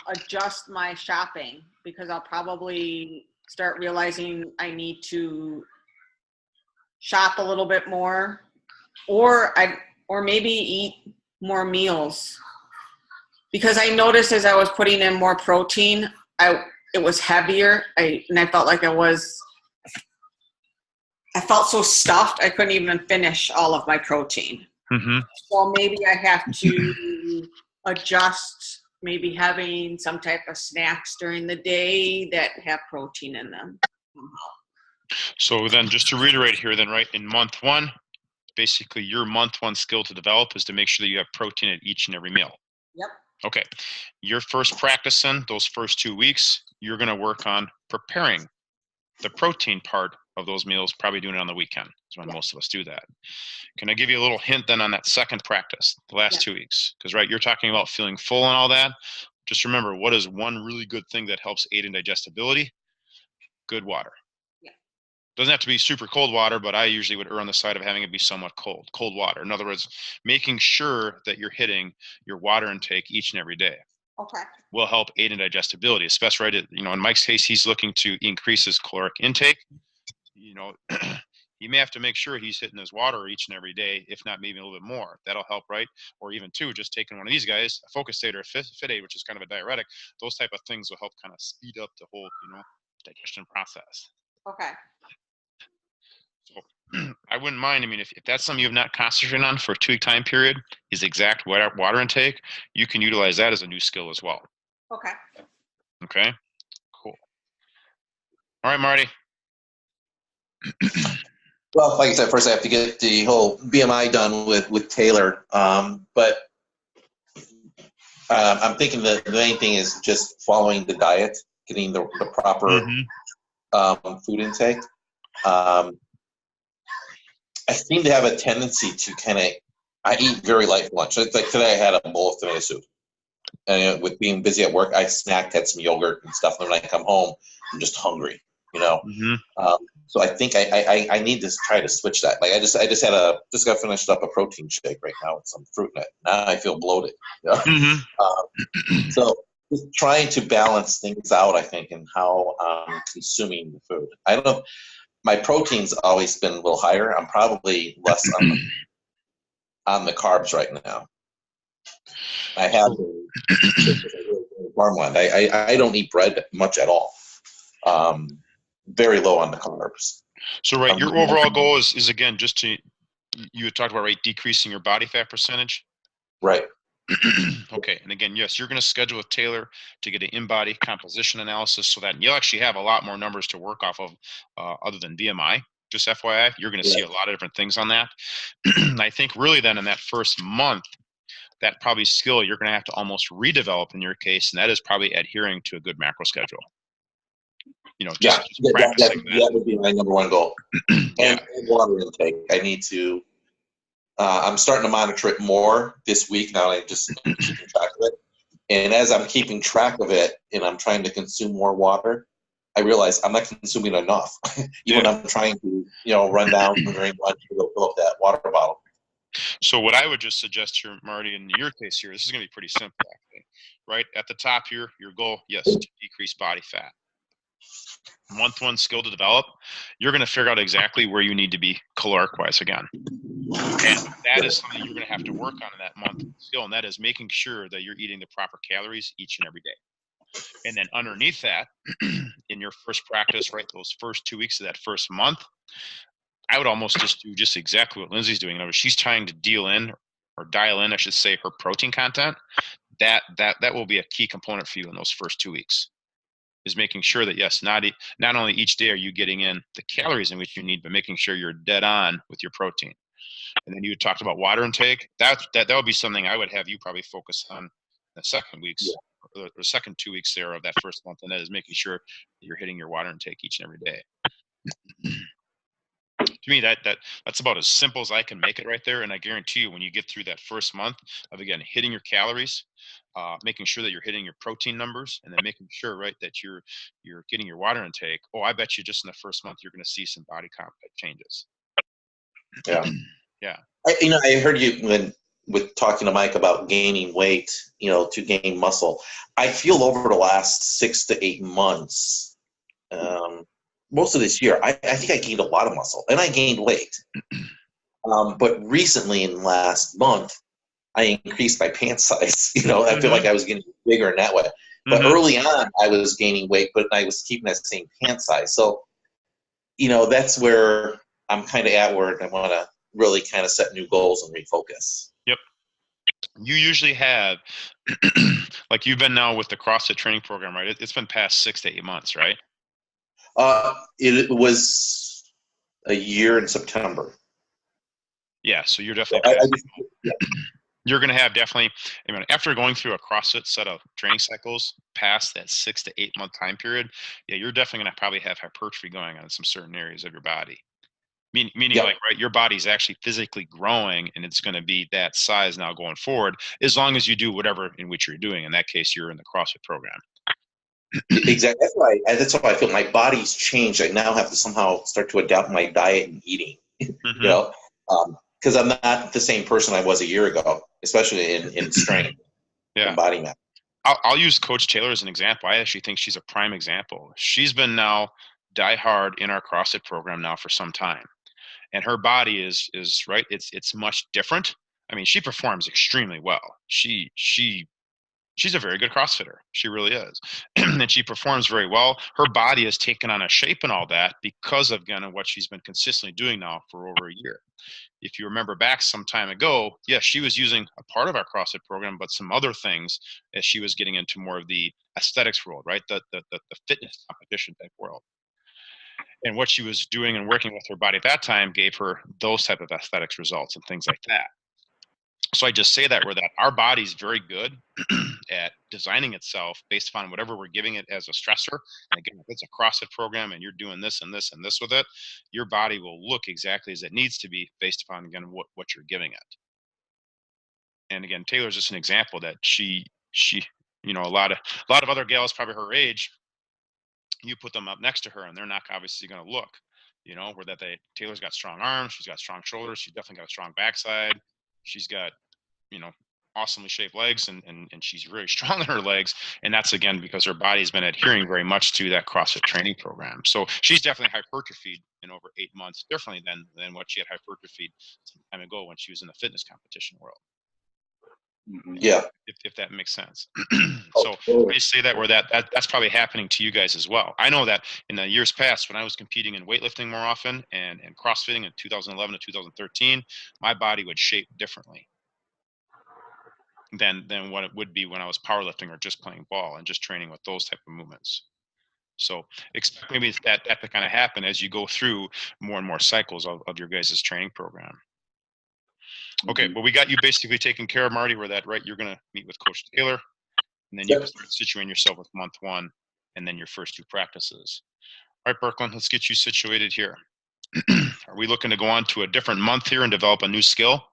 adjust my shopping because I'll probably start realizing I need to shop a little bit more or maybe eat more meals because I noticed as I was putting in more protein, it was heavier. And I felt like I felt so stuffed. I couldn't even finish all of my protein. Mm-hmm. So maybe I have to adjust, maybe having some type of snacks during the day that have protein in them. So then just to reiterate here then, right, in month one, basically your month one skill to develop is to make sure that you have protein at each and every meal. Yep. Okay. Your first practice in those first 2 weeks, you're going to work on preparing the protein part of those meals, probably doing it on the weekend is when most of us do that. Can I give you a little hint then on that second practice, the last 2 weeks? Because, right, you're talking about feeling full and all that. Just remember, what is one really good thing that helps aid in digestibility? Good water. Yeah. Doesn't have to be super cold water, but I usually would err on the side of having it be somewhat cold water. In other words, making sure that you're hitting your water intake each and every day Okay. will help aid in digestibility, especially, right, in Mike's case, he's looking to increase his caloric intake. He may have to make sure he's hitting his water each and every day, if not maybe a little bit more. That'll help, right? Or even just taking one of these guys, a Focus Aid or a Fit Aid, which is kind of a diuretic. Those type of things will help kind of speed up the whole, digestion process. Okay. So I wouldn't mind. I mean, if that's something you have not concentrated on for a 2-week time period, is exact water intake, you can utilize that as a new skill as well. Okay. Okay, cool. All right, Marty. Well, like I said, first I have to get the whole BMI done with Taylor. But I'm thinking the main thing is just following the diet, getting the proper food intake. I seem to have a tendency to I eat very light for lunch. Like today I had a bowl of tomato soup. And with being busy at work, I snacked, had some yogurt and stuff. And when I come home, I'm just hungry, So I think I need to try to switch that. Like I just got finished up a protein shake right now with some fruit in it. Now I feel bloated. So just trying to balance things out, I think, in how I'm consuming the food. I don't know. My protein's always been a little higher. I'm probably less on the carbs right now. I have farmland. I don't eat bread much at all. Very low on the carbs. So, right, your overall goal is again, you had talked about, right, decreasing your body fat percentage. Right. Okay, and again, yes, you're going to schedule with Taylor to get an in-body composition analysis so that you'll actually have a lot more numbers to work off of other than BMI. Just FYI, you're going to see a lot of different things on that. I think really then in that first month, that probably skill you're going to have to almost redevelop in your case, and that is probably adhering to a good macro schedule. Practicing that would be my number one goal. And water intake. I need to. I'm starting to monitor it more this week now. I'm just keeping track of it, and as I'm keeping track of it, and I'm trying to consume more water, I realize I'm not consuming enough. Even I'm trying to, run down during lunch to go fill up that water bottle. So what I would just suggest here, Marty, in your case here, this is going to be pretty simple, actually. Right at the top here, your goal, yes, to decrease body fat. Month one skill to develop, you're going to figure out exactly where you need to be caloric-wise again. And that is something you're going to have to work on in that month skill, and that is making sure that you're eating the proper calories each and every day. And then underneath that, in your first practice, right, those first 2 weeks of that first month, I would almost just do just exactly what Lindsay's doing. In other words, she's trying to dial in, I should say, her protein content. That will be a key component for you in those first 2 weeks. Is making sure that, yes, not only each day are you getting in the calories in which you need, but making sure you're dead on with your protein. And then you talked about water intake. That would be something I would have you probably focus on the second weeks, or the second 2 weeks there of that first month, and that is making sure that you're hitting your water intake each and every day. To me, that's about as simple as I can make it right there. And I guarantee you, when you get through that first month of, again, hitting your calories, making sure that you're hitting your protein numbers, and then making sure, right, that you're getting your water intake. Oh, I bet you just in the first month, you're going to see some body comp changes. Yeah. Yeah. I heard you with talking to Mike about gaining weight, to gain muscle. I feel over the last 6 to 8 months, most of this year, I think I gained a lot of muscle, and I gained weight. But recently, in last month, I increased my pant size. I feel like I was getting bigger in that way. But early on, I was gaining weight, but I was keeping that same pant size. So, that's where I'm kind of at, where I want to really kind of set new goals and refocus. Yep. You usually have, like you've been now with the CrossFit training program, right? It's been past 6 to 8 months, right? It was a year in September. Yeah, so you're definitely. You're going to have definitely, I mean, after going through a CrossFit set of training cycles past that 6 to 8 month time period, yeah, you're definitely going to probably have hypertrophy going on in some certain areas of your body. Meaning Yep. like, right, your body's actually physically growing and it's going to be that size now going forward, as long as you do whatever in which you're doing. In that case, you're in the CrossFit program. Exactly. That's why I feel my body's changed. I now have to somehow start to adapt my diet and eating. Mm-hmm. You know, because I'm not the same person I was a year ago, especially in strength and body mass. I'll use Coach Taylor as an example. I actually think she's a prime example. She's been now die hard in our CrossFit program now for some time, and her body is right. It's much different. I mean, she performs extremely well. She's a very good CrossFitter. She really is. And she performs very well. Her body has taken on a shape and all that because of again what she's been consistently doing now for over a year. If you remember back some time ago, yes, she was using a part of our CrossFit program, but some other things as she was getting into more of the aesthetics world, right? The fitness competition type world. And what she was doing and working with her body at that time gave her those type of aesthetics results and things like that. So I just say that where that our body's very good at designing itself based upon whatever we're giving it as a stressor. And again, if it's a CrossFit program and you're doing this and this and this with it, your body will look exactly as it needs to be based upon again what you're giving it. And again, Taylor's just an example that she you know a lot of other gals probably her age, you put them up next to her and they're not obviously going to look, you know, where Taylor's got strong arms, she's got strong shoulders, she's definitely got a strong backside, she's got, you know, awesomely shaped legs and she's really strong in her legs. And that's again because her body's been adhering very much to that CrossFit training program. So she's definitely hypertrophied in over 8 months differently than what she had hypertrophied some time ago when she was in the fitness competition world. Yeah. If that makes sense. So I say that where that's probably happening to you guys as well. I know that in the years past when I was competing in weightlifting more often and CrossFitting in 2011 to 2013, my body would shape differently than what it would be when I was powerlifting or just playing ball and just training with those type of movements. So expect maybe that to kind of happen as you go through more and more cycles of your guys' training program. Okay, well, we got you basically taken care of, Marty, where that, right, you're going to meet with Coach Taylor, and then you can start situating yourself with month one, and then your first 2 practices. All right, Birkeland, let's get you situated here. Are we looking to go on to a different month here and develop a new skill?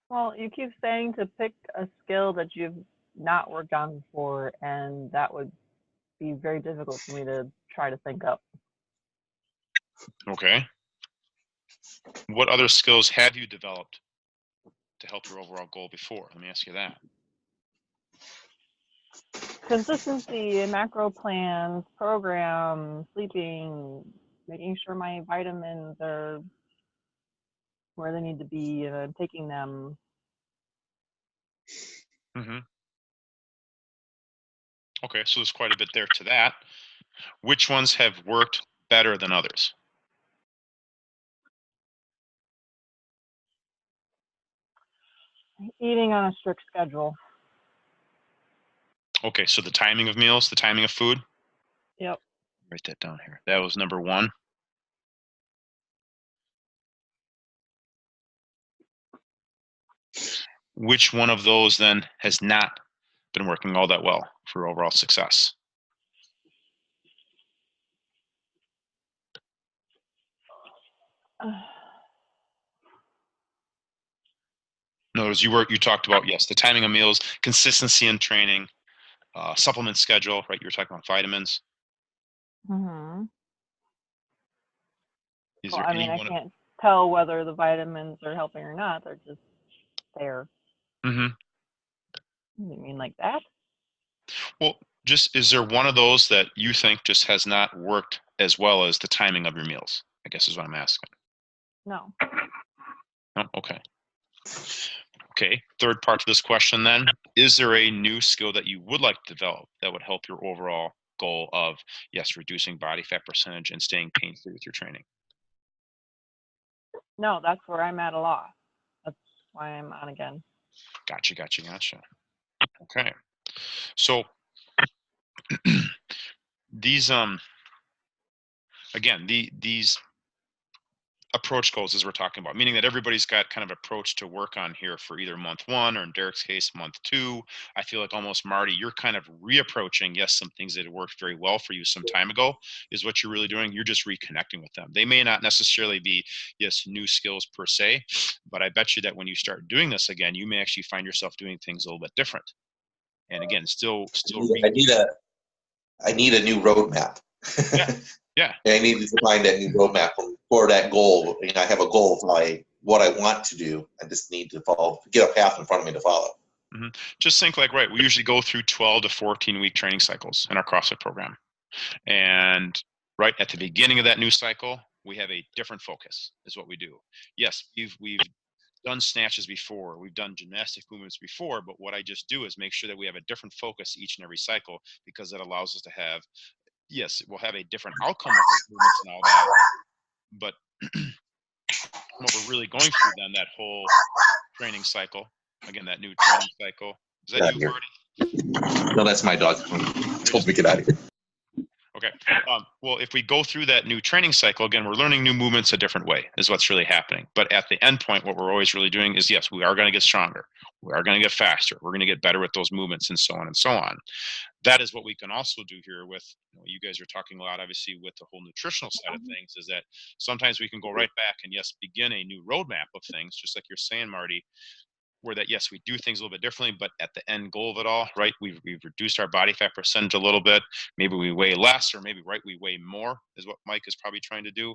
Well, you keep saying to pick a skill that you've not worked on before, and that would be very difficult for me to try to think up. Okay. What other skills have you developed to help your overall goal before? Let me ask you that. Consistency, macro plans, program, sleeping, making sure my vitamins are where they need to be, and taking them. Mm-hmm. Okay, so there's quite a bit there to that. Which ones have worked better than others? Eating on a strict schedule. Okay, so the timing of meals, the timing of food? Yep. Write that down here. That was number 1. Which one of those then has not been working all that well for overall success? In other words, you talked about, yes, the timing of meals, consistency in training, supplement schedule, right? You were talking about vitamins. Mm-hmm. Is Well, there I mean, I any one? can't tell whether the vitamins are helping or not. They're just there. Mm-hmm. You mean like that? Well, just is there one of those that you think just has not worked as well as the timing of your meals? I guess is what I'm asking. No. No? Okay. Okay. Third part to this question then, is there a new skill that you would like to develop that would help your overall goal of, yes, reducing body fat percentage and staying pain-free with your training? No, that's where I'm at a loss. That's why I'm on again. Gotcha. Okay. So these again, these approach goals as we're talking about, meaning that everybody's got kind of approach to work on here for either month 1 or in Derek's case, month 2. I feel like almost Marty, you're kind of reapproaching, yes, some things that had worked very well for you some time ago is what you're really doing. You're just reconnecting with them. They may not necessarily be, yes, new skills per se, but I bet you that when you start doing this again, you may actually find yourself doing things a little bit different. And again, still I need a new roadmap. Yeah. I need to find that new roadmap for that goal. You know, I have a goal of what I want to do. I just need to get a path in front of me to follow. Mm-hmm. Just think like, right, we usually go through 12 to 14 week training cycles in our CrossFit program. And right at the beginning of that new cycle, we have a different focus is what we do. Yes, we've done snatches before, we've done gymnastic movements before, but what I just do is make sure that we have a different focus each and every cycle, because that allows us to have, yes, we'll have a different outcome of those movements and all that, but what we're really going through then, that whole training cycle, again, that new training cycle. Is that you, Marty? No, that's my dog. Told me to get out of here. Okay. Well, if we go through that new training cycle, again, we're learning new movements a different way is what's really happening. But at the end point, what we're always really doing is, yes, we are going to get stronger. We are going to get faster. We're going to get better with those movements and so on and so on. That is what we can also do here with, you guys are talking a lot, obviously, with the whole nutritional side of things, is that sometimes we can go right back and, yes, begin a new roadmap of things, just like you're saying, Marty, where that, yes, we do things a little bit differently, but at the end goal of it all, right, we've reduced our body fat percentage a little bit. Maybe we weigh less, or maybe, right, we weigh more is what Mike is probably trying to do.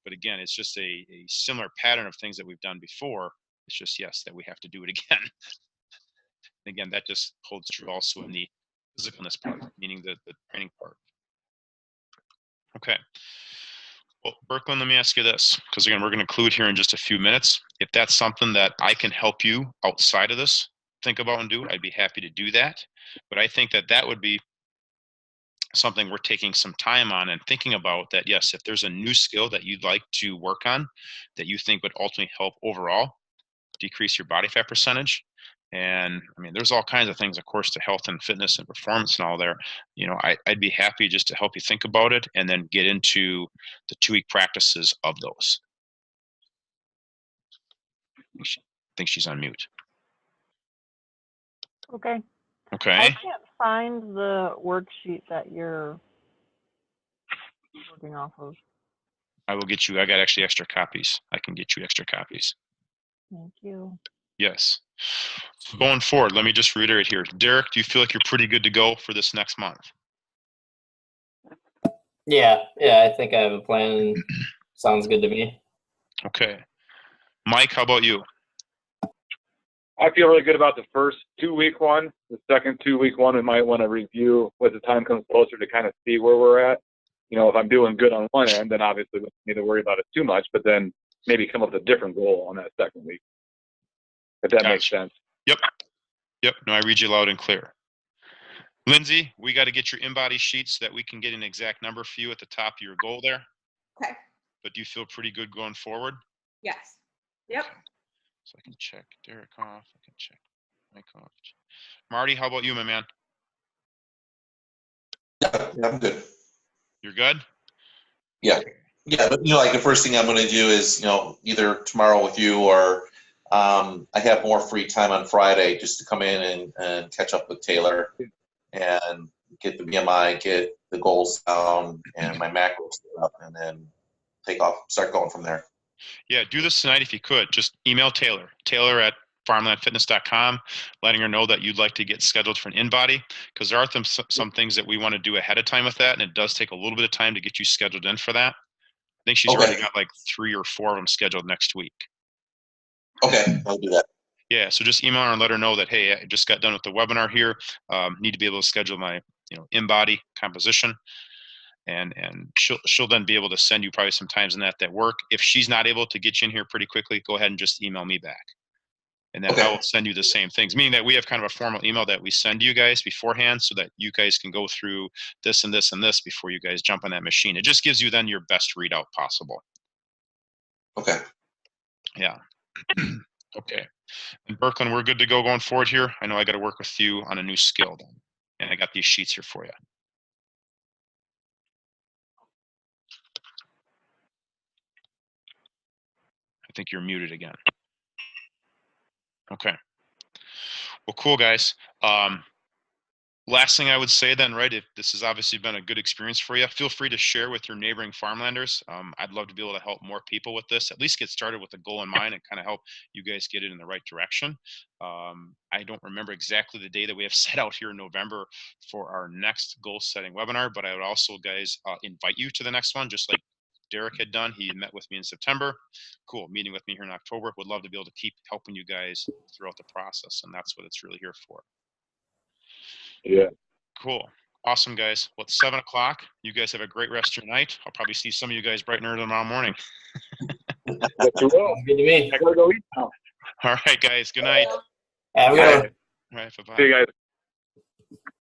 But again, it's just a similar pattern of things that we've done before. It's just, yes, that we have to do it again. And again, that just holds true also in the physicalness part, meaning the training part. Okay. Well, Brooklyn, let me ask you this, because again, we're going to conclude here in just a few minutes. If that's something that I can help you outside of this think about and do, I'd be happy to do that. But I think that that would be something we're taking some time on and thinking about, that, yes, if there's a new skill that you'd like to work on that you think would ultimately help overall decrease your body fat percentage. And I mean, there's all kinds of things, of course, to health and fitness and performance and all there. I'd be happy just to help you think about it and then get into the 2-week practices of those. I think she's on mute. Okay. Okay. I can't find the worksheet that you're working off of. I will get you. I got actually extra copies. I can get you extra copies. Thank you. Yes. So going forward, let me just reiterate here. Derek, do you feel like you're pretty good to go for this next month? Yeah, I think I have a plan. Sounds good to me. Okay. Mike, how about you? I feel really good about the first 2-week one. The second 2-week one, we might want to review as the time comes closer to kind of see where we're at. If I'm doing good on one end, then obviously we don't need to worry about it too much, but then maybe come up with a different goal on that second week, if that makes sense. Yep. No, I read you loud and clear. Lindsay, we got to get your InBody sheet so that we can get an exact number for you at the top of your goal there. Okay. But do you feel pretty good going forward? Yes. Yep. So I can check Derek off. I can check Mike off. Marty, how about you, my man? Yeah, I'm good. You're good? Yeah. But like the first thing I'm going to do is, either tomorrow with you or I have more free time on Friday just to come in and catch up with Taylor and get the BMI, get the goals down and my macros up, and then take off, start going from there. Yeah, do this tonight if you could. Just email Taylor at farmlandfitness.com, letting her know that you'd like to get scheduled for an InBody, because there are some things that we want to do ahead of time with that, and it does take a little bit of time to get you scheduled in for that. I think she's already got like 3 or 4 of them scheduled next week. Okay, I'll do that. Yeah, so just email her and let her know that, hey, I just got done with the webinar here. Need to be able to schedule my InBody composition. And she'll then be able to send you probably some times in that work. If she's not able to get you in here pretty quickly, go ahead and just email me back. And then I will send you the same things, meaning that we have kind of a formal email that we send you guys beforehand so that you guys can go through this and this and this before you guys jump on that machine. It just gives you then your best readout possible. Okay. Yeah. Okay. And Brooklyn, we're good to go going forward here. I know I got to work with you on a new skill then. And I got these sheets here for you. think you're muted again. Okay. Well, cool, guys. Last thing I would say then, right, if this has obviously been a good experience for you, feel free to share with your neighboring farmlanders. I'd love to be able to help more people with this, at least get started with a goal in mind and kind of help you guys get it in the right direction. I don't remember exactly the day that we have set out here in November for our next goal setting webinar, but I would also, guys, invite you to the next one, just like Derek had done. He met with me in September. Cool, meeting with me here in October. Would love to be able to keep helping you guys throughout the process, and that's what it's really here for. Yeah. Cool. Awesome, guys. Well, it's 7 o'clock. You guys have a great rest of your night. I'll probably see some of you guys bright and early tomorrow morning. But you will. Good to me. I gotta go eat now. All right, guys. Good night. Have a good one. All right, bye-bye. See you guys.